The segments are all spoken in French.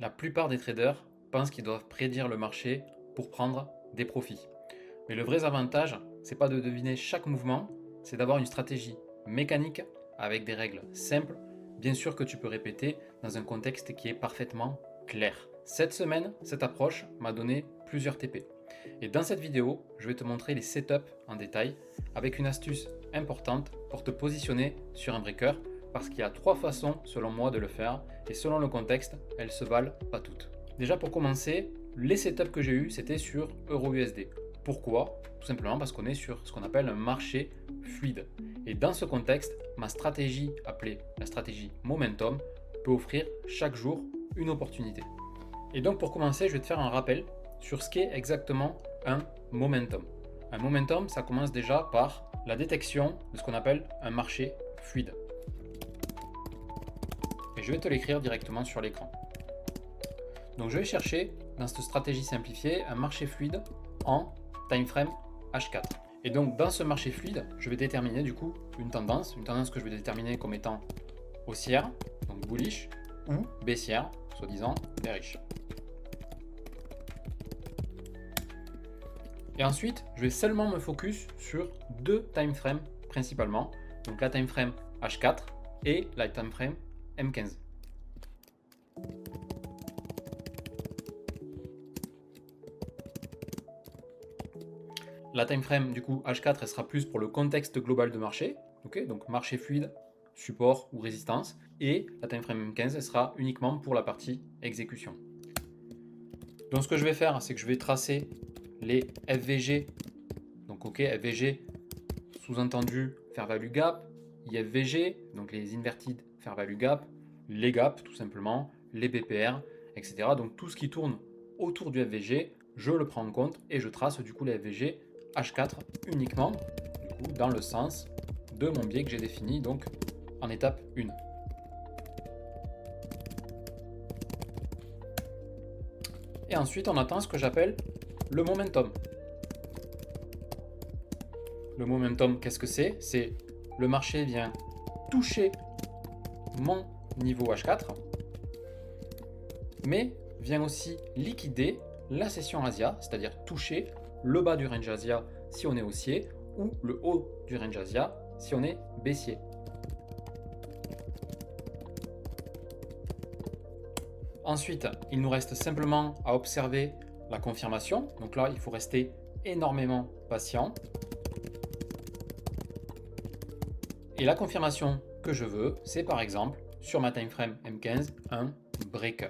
La plupart des traders pensent qu'ils doivent prédire le marché pour prendre des profits. Mais le vrai avantage, c'est pas de deviner chaque mouvement, c'est d'avoir une stratégie mécanique avec des règles simples, bien sûr que tu peux répéter dans un contexte qui est parfaitement clair. Cette semaine, cette approche m'a donné plusieurs TP. Et dans cette vidéo, je vais te montrer les setups en détail avec une astuce importante pour te positionner sur un breaker parce qu'il y a 3 façons selon moi de le faire et selon le contexte, elles se valent pas toutes. Déjà pour commencer, les setups que j'ai eu c'était sur EURUSD. Pourquoi? Tout simplement parce qu'on est sur ce qu'on appelle un marché fluide. Et dans ce contexte, ma stratégie appelée la stratégie Momentum peut offrir chaque jour une opportunité. Et donc pour commencer, je vais te faire un rappel sur ce qu'est exactement un momentum. Un momentum, ça commence déjà par la détection de ce qu'on appelle un marché fluide. Et je vais te l'écrire directement sur l'écran. Donc je vais chercher dans cette stratégie simplifiée un marché fluide en timeframe H4. Et donc dans ce marché fluide, je vais déterminer du coup une tendance que je vais déterminer comme étant haussière, donc bullish, ou baissière, soi-disant bearish. Et ensuite, je vais seulement me focus sur 2 timeframes principalement, donc la timeframe H4 et la timeframe M15. La timeframe du coup H4 elle sera plus pour le contexte global de marché, okay, donc marché fluide, support ou résistance, et la timeframe M15 elle sera uniquement pour la partie exécution. Donc ce que je vais faire, c'est que je vais tracer les FVG, donc ok, FVG sous-entendu Fair Value Gap, IFVG, donc les Inverted Fair Value Gap, les gaps tout simplement, les BPR, etc. Donc tout ce qui tourne autour du FVG, je le prends en compte et je trace du coup les FVG H4 uniquement du coup, dans le sens de mon biais que j'ai défini donc en étape 1. Et ensuite on attend ce que j'appelle le momentum. Le momentum, qu'est-ce que c'est? C'est le marché vient toucher mon niveau H4, mais vient aussi liquider la session Asia, c'est-à-dire toucher le bas du range Asia si on est haussier ou le haut du range Asia si on est baissier. Ensuite, il nous reste simplement à observer la confirmation. Donc là, il faut rester énormément patient. Et la confirmation que je veux, c'est par exemple, sur ma timeframe M15, un breaker.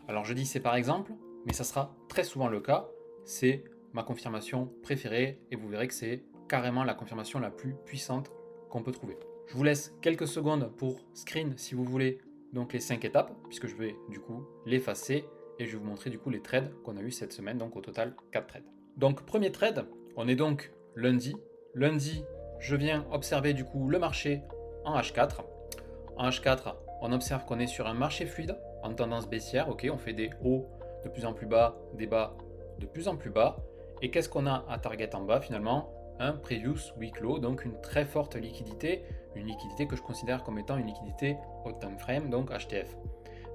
Alors je dis c'est par exemple, mais ça sera très souvent le cas. C'est ma confirmation préférée et vous verrez que c'est carrément la confirmation la plus puissante qu'on peut trouver. Je vous laisse quelques secondes pour screen si vous voulez donc les 5 étapes, puisque je vais du coup l'effacer et je vais vous montrer du coup les trades qu'on a eu cette semaine, donc au total 4 trades. Donc premier trade, on est donc lundi. Lundi, je viens observer du coup le marché en H4. En H4, on observe qu'on est sur un marché fluide en tendance baissière. Ok, on fait des hauts de plus en plus bas, des bas de plus en plus bas. Et qu'est-ce qu'on a à target en bas finalement? Un previous week low, donc une très forte liquidité, une liquidité que je considère comme étant une liquidité haut time frame, donc HTF.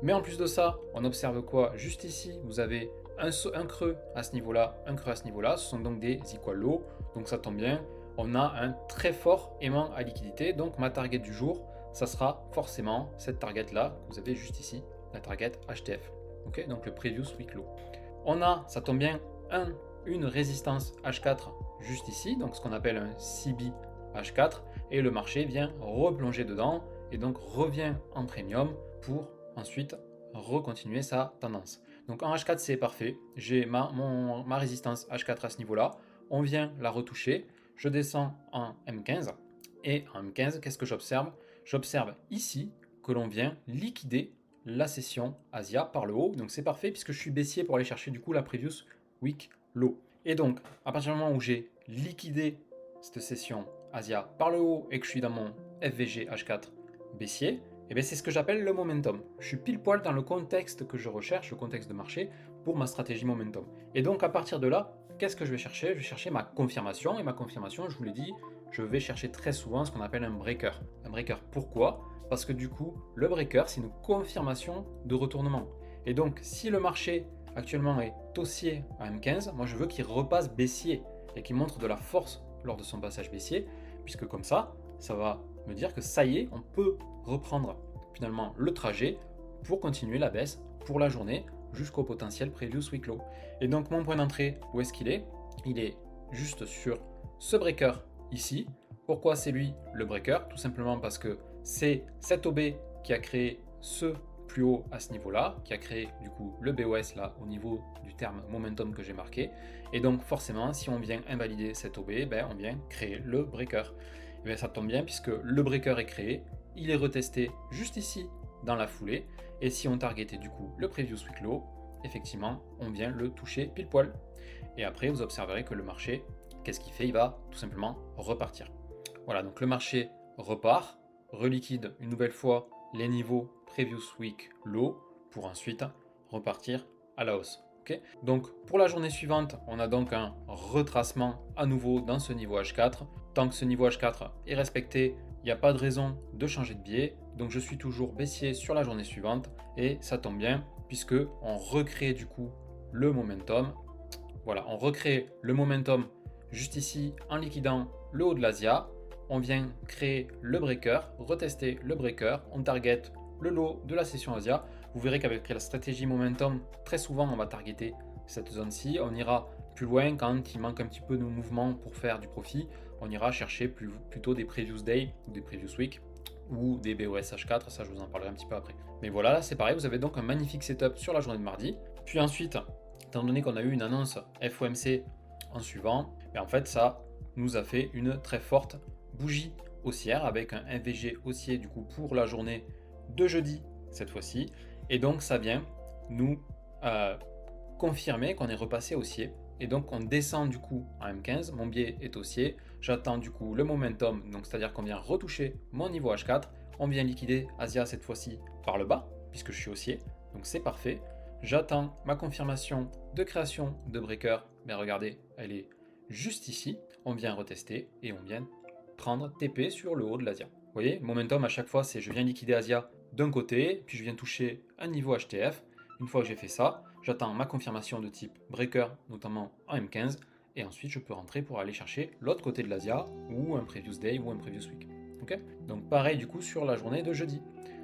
Mais en plus de ça, on observe quoi? Juste ici, vous avez un creux à ce niveau-là, un creux à ce niveau-là. Ce sont donc des equal low, donc ça tombe bien. On a un très fort aimant à liquidité, donc ma target du jour, ça sera forcément cette target là que vous avez juste ici, la target HTF. Okay, donc le previous week low. On a, ça tombe bien, une résistance H4 juste ici, donc ce qu'on appelle un CB H4, et le marché vient replonger dedans et donc revient en premium pour ensuite recontinuer sa tendance. Donc en H4 c'est parfait, j'ai ma résistance H4 à ce niveau là, on vient la retoucher, je descends en M15 et en M15 qu'est-ce que j'observe? J'observe ici que l'on vient liquider la session Asia par le haut, donc c'est parfait puisque je suis baissier pour aller chercher du coup la previous week low. Et donc à partir du moment où j'ai liquidé cette session Asia par le haut et que je suis dans mon FVG H4 baissier, et bien c'est ce que j'appelle le momentum. Je suis pile poil dans le contexte que je recherche, le contexte de marché pour ma stratégie momentum. Et donc à partir de là, qu'est-ce que je vais chercher? Je vais chercher ma confirmation, et ma confirmation, je vous l'ai dit, je vais chercher très souvent ce qu'on appelle un breaker. Un breaker, pourquoi? Parce que du coup, le breaker, c'est une confirmation de retournement. Et donc, si le marché actuellement est haussier à M15, moi je veux qu'il repasse baissier et qu'il montre de la force lors de son passage baissier, puisque comme ça va me dire que ça y est, on peut reprendre finalement le trajet pour continuer la baisse pour la journée jusqu'au potentiel previous week low. Et donc mon point d'entrée, où est-ce qu'il est? Il est juste sur ce breaker ici. Pourquoi c'est lui le breaker? Tout simplement parce que c'est cet OB qui a créé ce plus haut à ce niveau-là, qui a créé du coup le BOS là au niveau du terme momentum que j'ai marqué. Et donc forcément, si on vient invalider cet OB, ben, on vient créer le breaker. Et bien ça tombe bien puisque le breaker est créé, il est retesté juste ici dans la foulée. Et si on targetait du coup le previous week low, effectivement, on vient le toucher pile poil. Et après, vous observerez que le marché, qu'est-ce qu'il fait? Il va tout simplement repartir. Voilà, donc le marché repart, reliquide une nouvelle fois les niveaux previous week low pour ensuite repartir à la hausse. Okay, donc pour la journée suivante, on a donc un retracement à nouveau dans ce niveau H4. Tant que ce niveau H4 est respecté, il n'y a pas de raison de changer de biais. Donc je suis toujours baissier sur la journée suivante et ça tombe bien puisque on recrée du coup le momentum. Voilà, on recrée le momentum juste ici en liquidant le haut de l'Asia. On vient créer le breaker, retester le breaker, on target le low de la session Asia. Vous verrez qu'avec la stratégie momentum, très souvent on va targeter cette zone-ci. On ira plus loin quand il manque un petit peu de mouvement pour faire du profit. On ira chercher plutôt des previous day ou des previous week ou des BOS H4, ça je vous en parlerai un petit peu après. Mais voilà, là c'est pareil, vous avez donc un magnifique setup sur la journée de mardi. Puis ensuite, étant donné qu'on a eu une annonce FOMC en suivant, et en fait ça nous a fait une très forte bougie haussière avec un MVG haussier du coup pour la journée de jeudi cette fois-ci. Et donc ça vient nous confirmer qu'on est repassé haussier. Et donc on descend du coup en M15, mon biais est haussier, j'attends du coup le momentum, donc c'est-à-dire qu'on vient retoucher mon niveau H4, on vient liquider Asia cette fois-ci par le bas, puisque je suis haussier, donc c'est parfait. J'attends ma confirmation de création de breaker, mais regardez, elle est juste ici, on vient retester et on vient prendre TP sur le haut de l'Asia. Vous voyez, momentum à chaque fois c'est je viens liquider Asia d'un côté, puis je viens toucher un niveau HTF. Une fois que j'ai fait ça, j'attends ma confirmation de type breaker, notamment en M15, et ensuite je peux rentrer pour aller chercher l'autre côté de l'Asia, ou un previous day, ou un previous week. Okay, donc pareil du coup sur la journée de jeudi.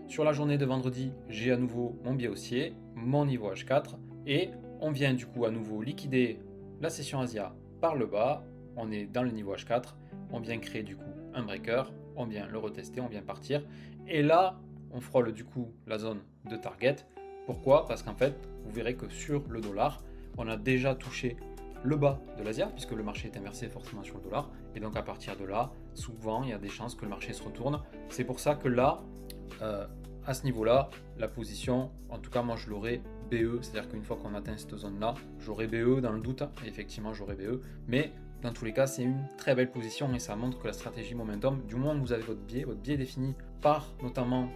Sur la journée de vendredi, j'ai à nouveau mon biais haussier, mon niveau H4, et on vient du coup à nouveau liquider la session Asia par le bas, on est dans le niveau H4, on vient créer du coup un breaker, on vient le retester, on vient partir, et là on frôle du coup la zone de target. Pourquoi? Parce qu'en fait, vous verrez que sur le dollar, on a déjà touché le bas de l'Asia, puisque le marché est inversé forcément sur le dollar. Et donc à partir de là, souvent, il y a des chances que le marché se retourne. C'est pour ça que là, à ce niveau-là, la position, en tout cas moi je l'aurai BE, c'est-à-dire qu'une fois qu'on atteint cette zone-là, j'aurai BE dans le doute, et effectivement j'aurai BE, mais dans tous les cas, c'est une très belle position et ça montre que la stratégie momentum, du moment où vous avez votre biais défini par notamment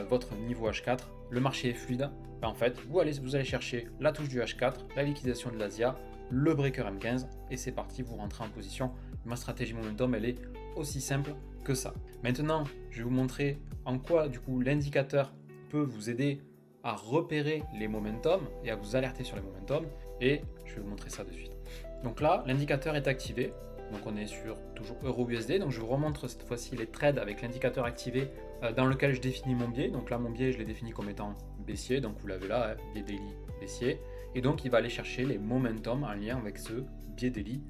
votre niveau H4, le marché est fluide, ben en fait, vous allez chercher la touche du H4, la liquidation de l'Asia, le breaker M15, et c'est parti, vous rentrez en position. Ma stratégie momentum, elle est aussi simple que ça. Maintenant, je vais vous montrer en quoi, du coup, l'indicateur peut vous aider à repérer les momentum et à vous alerter sur les momentum, et je vais vous montrer ça de suite. Donc là, l'indicateur est activé. Donc on est sur toujours EURUSD. Donc je vous remontre cette fois-ci les trades avec l'indicateur activé dans lequel je définis mon biais. Donc là, mon biais, je l'ai défini comme étant baissier. Donc vous l'avez là, biais daily baissier. Et donc il va aller chercher les momentum en lien avec ce biais daily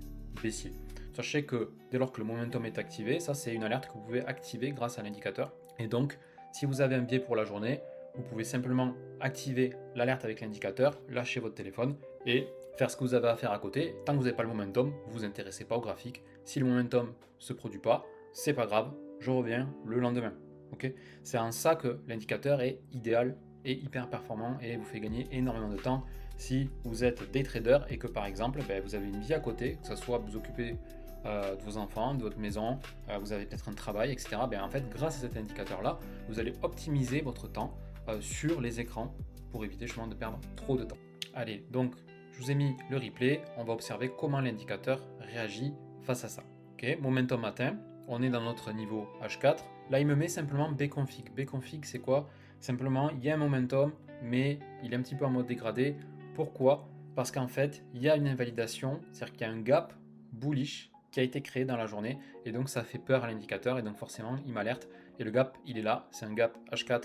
baissier. Sachez que dès lors que le momentum est activé, ça c'est une alerte que vous pouvez activer grâce à l'indicateur. Et donc, si vous avez un biais pour la journée, vous pouvez simplement activer l'alerte avec l'indicateur, lâcher votre téléphone et faire ce que vous avez à faire à côté. Tant que vous n'avez pas le momentum, vous vous intéressez pas au graphique. Si le momentum ne se produit pas, c'est pas grave, je reviens le lendemain. Okay, c'est en ça que l'indicateur est idéal et hyper performant et vous fait gagner énormément de temps si vous êtes day trader et que par exemple vous avez une vie à côté, que ce soit vous occuper de vos enfants, de votre maison, vous avez peut-être un travail, etc. En fait, grâce à cet indicateur-là, vous allez optimiser votre temps sur les écrans pour éviter justement de perdre trop de temps. Allez, donc je vous ai mis le replay, on va observer comment l'indicateur réagit face à ça. Ok, momentum atteint, on est dans notre niveau H4. Là, il me met simplement Bconfig. Bconfig, c'est quoi? Simplement, il y a un momentum, mais il est un petit peu en mode dégradé. Pourquoi? Parce qu'en fait, il y a une invalidation, c'est-à-dire qu'il y a un gap bullish qui a été créé dans la journée, et donc ça fait peur à l'indicateur, et donc forcément, il m'alerte. Et le gap, il est là, c'est un gap H4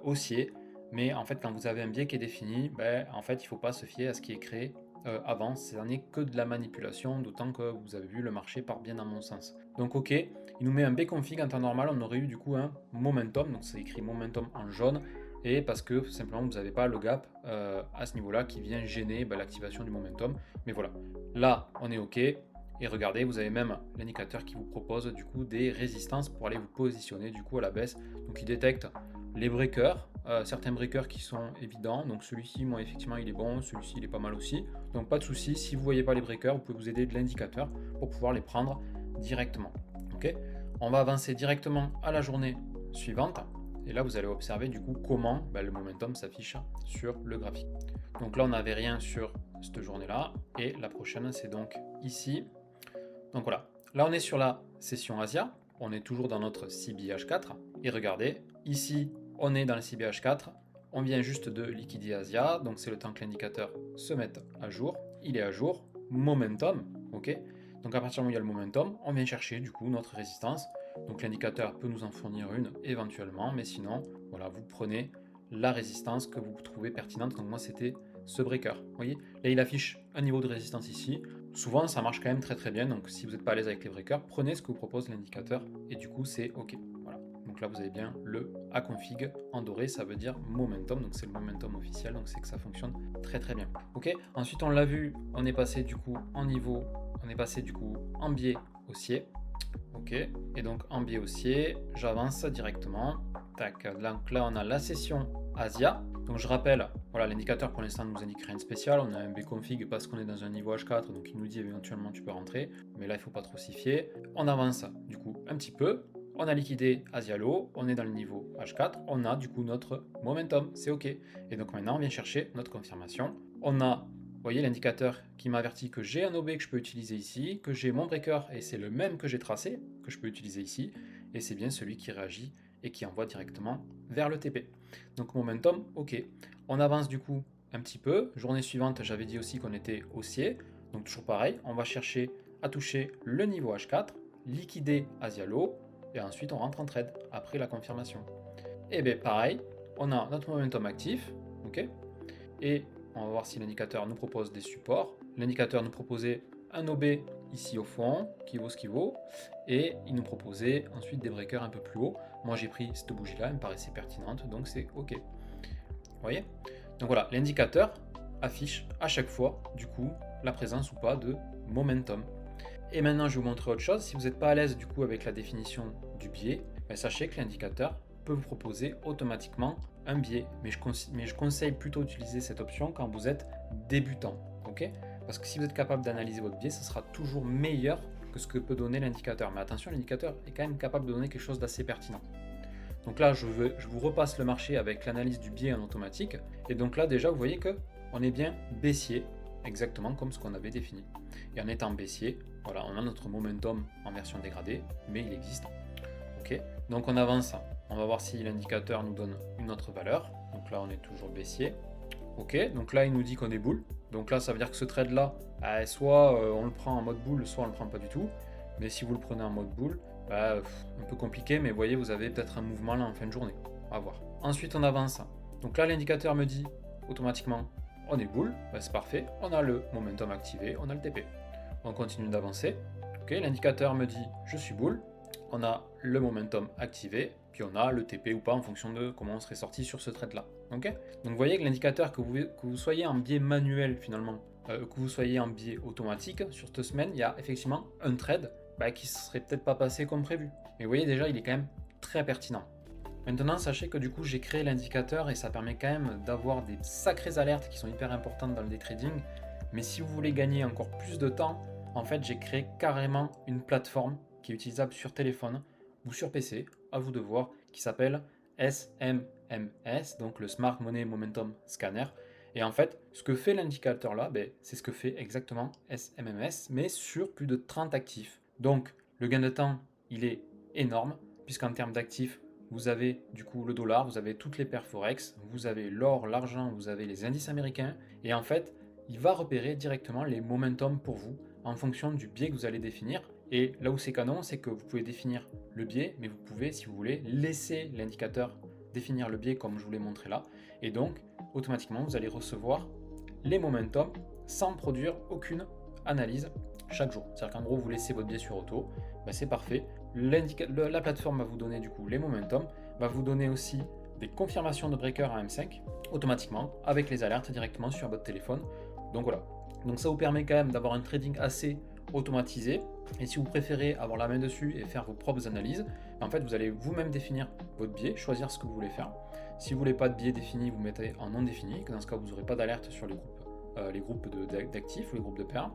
haussier, mais en fait, quand vous avez un biais qui est défini, ben, en fait, il ne faut pas se fier à ce qui est créé avant, ça n'est que de la manipulation, d'autant que vous avez vu, le marché part bien dans mon sens. Donc ok, il nous met un B-config, en temps normal, on aurait eu du coup un momentum, donc c'est écrit momentum en jaune, et parce que simplement vous n'avez pas le gap à ce niveau-là qui vient gêner l'activation du momentum. Mais voilà, là on est ok, et regardez, vous avez même l'indicateur qui vous propose du coup des résistances pour aller vous positionner du coup à la baisse. Donc il détecte les breakers, certains breakers qui sont évidents. Donc celui-ci, moi effectivement il est bon, celui-ci il est pas mal aussi. Donc pas de souci, si vous ne voyez pas les breakers, vous pouvez vous aider de l'indicateur pour pouvoir les prendre directement. Ok, on va avancer directement à la journée suivante. Et là vous allez observer du coup comment le momentum s'affiche sur le graphique. Donc là on n'avait rien sur cette journée-là. Et la prochaine c'est donc ici. Donc voilà, là on est sur la session Asia, on est toujours dans notre CBH4, et regardez, ici on est dans le CBH4, on vient juste de liquider Asia, donc c'est le temps que l'indicateur se mette à jour, il est à jour, momentum, ok, donc à partir du moment où il y a le momentum, on vient chercher du coup notre résistance, donc l'indicateur peut nous en fournir une éventuellement, mais sinon, voilà, vous prenez la résistance que vous trouvez pertinente, donc moi c'était ce breaker, vous voyez, là il affiche un niveau de résistance ici. Souvent, ça marche quand même très bien. Donc, si vous n'êtes pas à l'aise avec les breakers, prenez ce que vous propose l'indicateur et du coup, c'est OK. Voilà. Donc là, vous avez bien le A-config en doré, ça veut dire momentum. Donc, c'est le momentum officiel. Donc, c'est que ça fonctionne très bien. OK. Ensuite, on l'a vu, on est passé du coup en niveau, on est passé du coup en biais haussier. OK. Et donc, en biais haussier, j'avance directement. Tac. Donc là, on a la session Asia. Donc je rappelle, voilà, l'indicateur pour l'instant nous indique rien de spécial, on a un B-config parce qu'on est dans un niveau H4, donc il nous dit éventuellement tu peux rentrer, mais là il ne faut pas trop s'y fier. On avance du coup un petit peu, on a liquidé Asialo, on est dans le niveau H4, on a du coup notre momentum, c'est ok. Et donc maintenant on vient chercher notre confirmation. On a, vous voyez l'indicateur qui m'avertit que j'ai un OB que je peux utiliser ici, que j'ai mon breaker et c'est le même que j'ai tracé, que je peux utiliser ici, et c'est bien celui qui réagit et qui envoie directement vers le TP. Donc momentum, ok. On avance du coup un petit peu. Journée suivante, j'avais dit aussi qu'on était haussier. Donc toujours pareil, on va chercher à toucher le niveau H4, liquider Asialo, et ensuite on rentre en trade après la confirmation. Et bien pareil, on a notre momentum actif, ok. Et on va voir si l'indicateur nous propose des supports. L'indicateur nous proposait un OB ici au fond, qui vaut ce qu'il vaut, et il nous proposait ensuite des breakers un peu plus haut. Moi j'ai pris cette bougie là, elle me paraissait pertinente, donc c'est ok. Vous voyez? Donc voilà, l'indicateur affiche à chaque fois du coup la présence ou pas de momentum. Et maintenant je vais vous montrer autre chose. Si vous n'êtes pas à l'aise du coup avec la définition du biais, sachez que l'indicateur peut vous proposer automatiquement un biais, mais je conseille plutôt d'utiliser cette option quand vous êtes débutant, ok? Parce que si vous êtes capable d'analyser votre biais, ce sera toujours meilleur que ce que peut donner l'indicateur. Mais attention, l'indicateur est quand même capable de donner quelque chose d'assez pertinent. Donc là, je vous repasse le marché avec l'analyse du biais en automatique. Et donc là, déjà, vous voyez qu'on est bien baissier, exactement comme ce qu'on avait défini. Et en étant baissier, voilà, on a notre momentum en version dégradée, mais il existe. Ok, donc on avance. On va voir si l'indicateur nous donne une autre valeur. Donc là, on est toujours baissier. Ok, donc là, il nous dit qu'on est boule. Donc là, ça veut dire que ce trade-là, soit on le prend en mode boule, soit on le prend pas du tout. Mais si vous le prenez en mode boule, un peu compliqué, mais vous voyez, vous avez peut-être un mouvement là en fin de journée. On va voir. Ensuite, on avance. Donc là, l'indicateur me dit automatiquement, on est boule. C'est parfait. On a le momentum activé, on a le TP. On continue d'avancer. Ok, l'indicateur me dit, je suis boule. On a le momentum activé, puis on a le TP ou pas en fonction de comment on serait sorti sur ce trade là. Ok, donc vous voyez que l'indicateur, que vous soyez en biais manuel finalement, que vous soyez en biais automatique, sur cette semaine, il y a effectivement un trade qui ne serait peut-être pas passé comme prévu. Mais vous voyez déjà, il est quand même très pertinent. Maintenant, sachez que du coup, j'ai créé l'indicateur et ça permet quand même d'avoir des sacrées alertes qui sont hyper importantes dans le day trading. Mais si vous voulez gagner encore plus de temps, en fait, j'ai créé carrément une plateforme qui est utilisable sur téléphone ou sur PC, à vous de voir, qui s'appelle SMMS, donc le Smart Money Momentum Scanner. Et en fait, ce que fait l'indicateur là, c'est ce que fait exactement SMMS, mais sur plus de 30 actifs. Donc, le gain de temps, il est énorme, puisqu'en termes d'actifs, vous avez du coup le dollar, vous avez toutes les paires Forex, vous avez l'or, l'argent, vous avez les indices américains, et en fait, il va repérer directement les momentum pour vous en fonction du biais que vous allez définir. Et là où c'est canon, c'est que vous pouvez définir le biais, mais vous pouvez, si vous voulez, laisser l'indicateur définir le biais comme je vous l'ai montré là. Et donc, automatiquement, vous allez recevoir les momentum sans produire aucune analyse chaque jour. C'est-à-dire qu'en gros, vous laissez votre biais sur auto, c'est parfait. La plateforme va vous donner du coup les momentum, va vous donner aussi des confirmations de breaker à M5 automatiquement avec les alertes directement sur votre téléphone. Donc voilà. Donc ça vous permet quand même d'avoir un trading assez automatisé. Et si vous préférez avoir la main dessus et faire vos propres analyses, en fait vous allez vous-même définir votre biais, choisir ce que vous voulez faire. Si vous ne voulez pas de biais défini, vous mettez en non défini, que dans ce cas vous n'aurez pas d'alerte sur les groupes d'actifs ou les groupes de paires.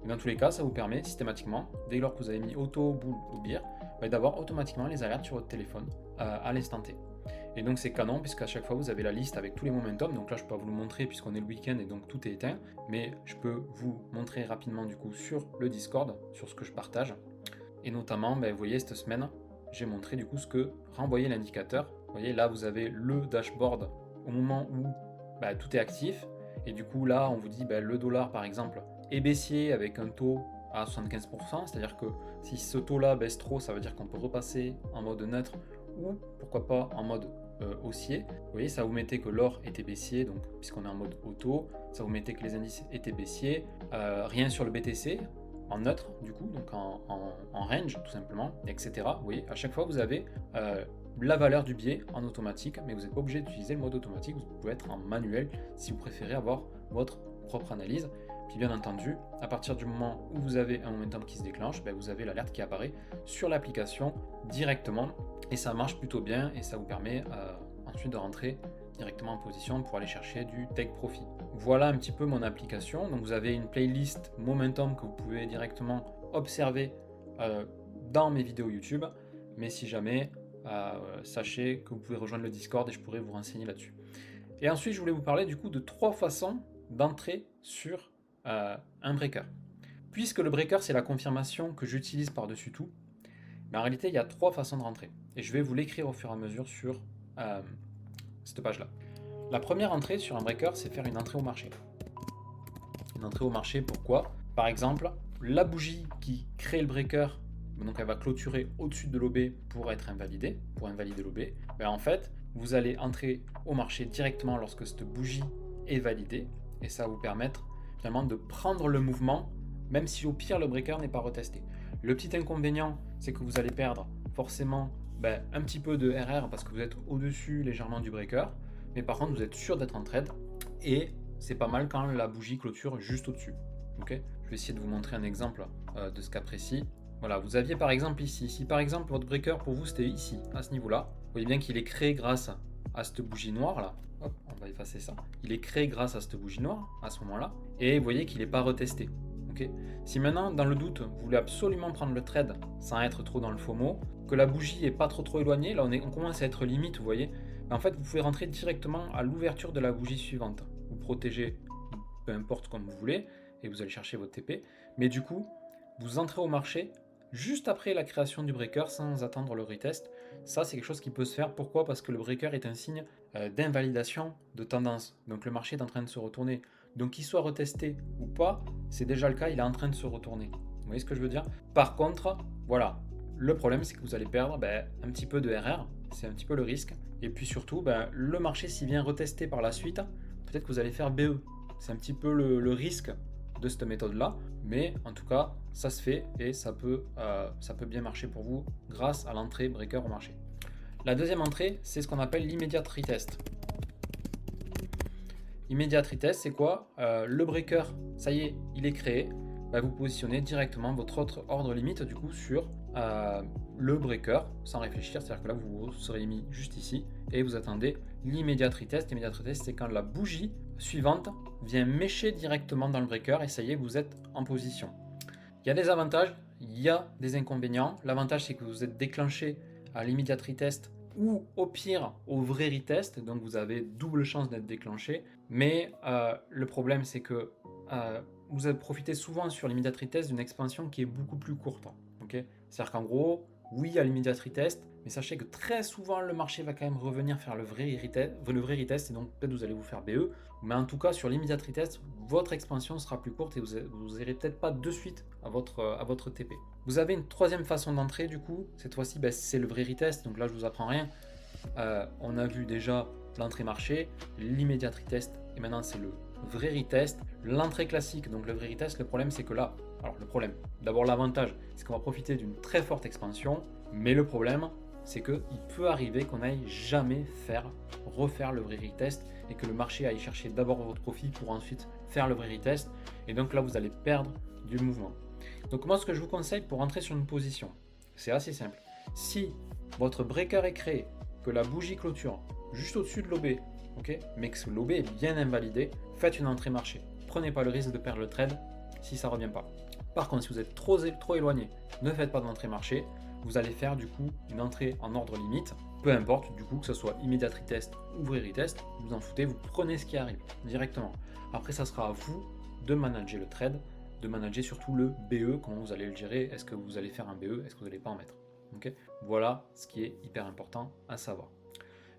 Mais dans tous les cas, ça vous permet systématiquement, dès lors que vous avez mis auto, boule ou beer, d'avoir automatiquement les alertes sur votre téléphone à l'instant T. Et donc c'est canon puisqu'à chaque fois vous avez la liste avec tous les momentum. Donc là je peux pas vous le montrer puisqu'on est le week-end et donc tout est éteint. Mais je peux vous montrer rapidement du coup sur le Discord, sur ce que je partage. Et notamment, vous voyez cette semaine, j'ai montré du coup ce que renvoyait l'indicateur. Vous voyez là vous avez le dashboard au moment où tout est actif. Et du coup là on vous dit le dollar par exemple est baissier avec un taux à 75%. C'est-à-dire que si ce taux-là baisse trop, ça veut dire qu'on peut repasser en mode neutre ou pourquoi pas en mode haussier. Vous voyez, ça vous mettait que l'or était baissier, donc puisqu'on est en mode auto, ça vous mettait que les indices étaient baissiers, rien sur le BTC, en neutre du coup, donc en range tout simplement, etc. Vous voyez, à chaque fois vous avez la valeur du biais en automatique, mais vous n'êtes pas obligé d'utiliser le mode automatique, vous pouvez être en manuel si vous préférez avoir votre propre analyse. Puis bien entendu, à partir du moment où vous avez un momentum qui se déclenche, vous avez l'alerte qui apparaît sur l'application directement et ça marche plutôt bien et ça vous permet ensuite de rentrer directement en position pour aller chercher du take profit. Voilà un petit peu mon application. Donc vous avez une playlist momentum que vous pouvez directement observer dans mes vidéos YouTube, mais si jamais, sachez que vous pouvez rejoindre le Discord et je pourrai vous renseigner là-dessus. Et ensuite, je voulais vous parler du coup de 3 façons d'entrer sur un breaker. Puisque le breaker, c'est la confirmation que j'utilise par-dessus tout, mais en réalité, il y a 3 façons de rentrer. Et je vais vous l'écrire au fur et à mesure sur cette page-là. La première entrée sur un breaker, c'est faire une entrée au marché. Une entrée au marché, pourquoi? Par exemple, la bougie qui crée le breaker, donc elle va clôturer au-dessus de l'OB pour être invalidée, pour invalider l'OB. En fait, vous allez entrer au marché directement lorsque cette bougie est validée, et ça va vous permettre finalement de prendre le mouvement, même si au pire le breaker n'est pas retesté. Le petit inconvénient, c'est que vous allez perdre forcément un petit peu de RR parce que vous êtes au-dessus légèrement du breaker, mais par contre vous êtes sûr d'être en trade et c'est pas mal quand la bougie clôture juste au-dessus. Okay, je vais essayer de vous montrer un exemple de ce cas précis. Voilà, vous aviez par exemple ici, si par exemple votre breaker pour vous c'était ici, à ce niveau-là, vous voyez bien qu'il est créé grâce à cette bougie noire là. Hop, on va effacer ça. Il est créé grâce à cette bougie noire à ce moment-là, et vous voyez qu'il n'est pas retesté. Okay, si maintenant, dans le doute, vous voulez absolument prendre le trade sans être trop dans le FOMO, que la bougie n'est pas trop éloignée, là on commence à être limite, vous voyez, en fait vous pouvez rentrer directement à l'ouverture de la bougie suivante. Vous protégez, peu importe comme vous voulez, et vous allez chercher votre TP, mais du coup, vous entrez au marché juste après la création du breaker sans attendre le retest. Ça, c'est quelque chose qui peut se faire. Pourquoi? Parce que le breaker est un signe d'invalidation de tendance. Donc le marché est en train de se retourner. Donc qu'il soit retesté ou pas, c'est déjà le cas, il est en train de se retourner. Vous voyez ce que je veux dire? Par contre, voilà, le problème c'est que vous allez perdre un petit peu de RR, c'est un petit peu le risque. Et puis surtout, le marché s'il vient retester par la suite, peut-être que vous allez faire BE. C'est un petit peu le risque de cette méthode-là. Mais en tout cas, ça se fait et ça peut bien marcher pour vous grâce à l'entrée breaker au marché. La deuxième entrée, c'est ce qu'on appelle l'immediate retest. Immediate retest, c'est quoi? Le breaker, ça y est, il est créé. Vous positionnez directement votre autre ordre limite du coup sur le breaker sans réfléchir. C'est-à-dire que là, vous serez mis juste ici et vous attendez l'immediate retest. L'immediate retest, c'est quand la bougie suivante vient mécher directement dans le breaker et ça y est, vous êtes en position. Il y a des avantages, il y a des inconvénients. L'avantage, c'est que vous êtes déclenché à l'immediate retest ou au pire au vrai retest, donc vous avez double chance d'être déclenché. Mais le problème, c'est que vous avez profité souvent sur l'immediate retest d'une expansion qui est beaucoup plus courte. Okay, c'est-à-dire qu'en gros, oui, à l'immediate retest, mais sachez que très souvent le marché va quand même revenir faire le vrai retest, et donc peut-être vous allez vous faire BE, mais en tout cas sur l'immediate retest, votre expansion sera plus courte et vous n'irez peut-être pas de suite à votre TP. Vous avez une troisième façon d'entrer du coup, cette fois-ci c'est le vrai retest, donc là je vous apprends rien. On a vu déjà l'entrée marché, l'immediate retest, et maintenant c'est le vrai retest, l'entrée classique. Donc le vrai retest, le problème c'est que là, alors le problème, d'abord l'avantage, c'est qu'on va profiter d'une très forte expansion, mais le problème, c'est qu'il peut arriver qu'on n'aille jamais refaire le vrai retest et que le marché aille chercher d'abord votre profit pour ensuite faire le vrai retest, et donc là vous allez perdre du mouvement. Donc moi ce que je vous conseille pour entrer sur une position, c'est assez simple. Si votre breaker est créé, que la bougie clôture juste au-dessus de l'OB, mais que l'OB est bien invalidé, faites une entrée marché. Prenez pas le risque de perdre le trade si ça ne revient pas. Par contre, si vous êtes trop éloigné, ne faites pas d'entrée marché. Vous allez faire du coup une entrée en ordre limite, peu importe du coup que ce soit immediate retest ou vrai retest, vous en foutez, vous prenez ce qui arrive directement. Après, ça sera à vous de manager le trade, de manager surtout le BE, comment vous allez le gérer, est-ce que vous allez faire un BE, est-ce que vous n'allez pas en mettre. Voilà ce qui est hyper important à savoir.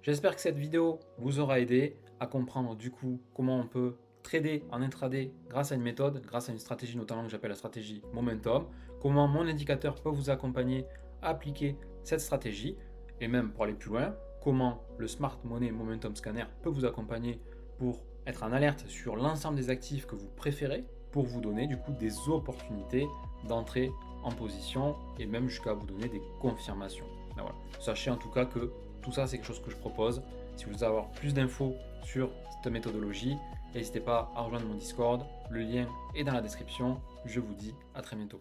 J'espère que cette vidéo vous aura aidé à comprendre du coup comment on peut trader en intraday grâce à une méthode, grâce à une stratégie notamment que j'appelle la stratégie Momentum, comment mon indicateur peut vous accompagner à appliquer cette stratégie, et même pour aller plus loin, comment le Smart Money Momentum Scanner peut vous accompagner pour être en alerte sur l'ensemble des actifs que vous préférez, pour vous donner du coup des opportunités d'entrer en position et même jusqu'à vous donner des confirmations. Voilà. Sachez en tout cas que tout ça c'est quelque chose que je propose. Si vous voulez avoir plus d'infos sur cette méthodologie, n'hésitez pas à rejoindre mon Discord, le lien est dans la description. Je vous dis à très bientôt.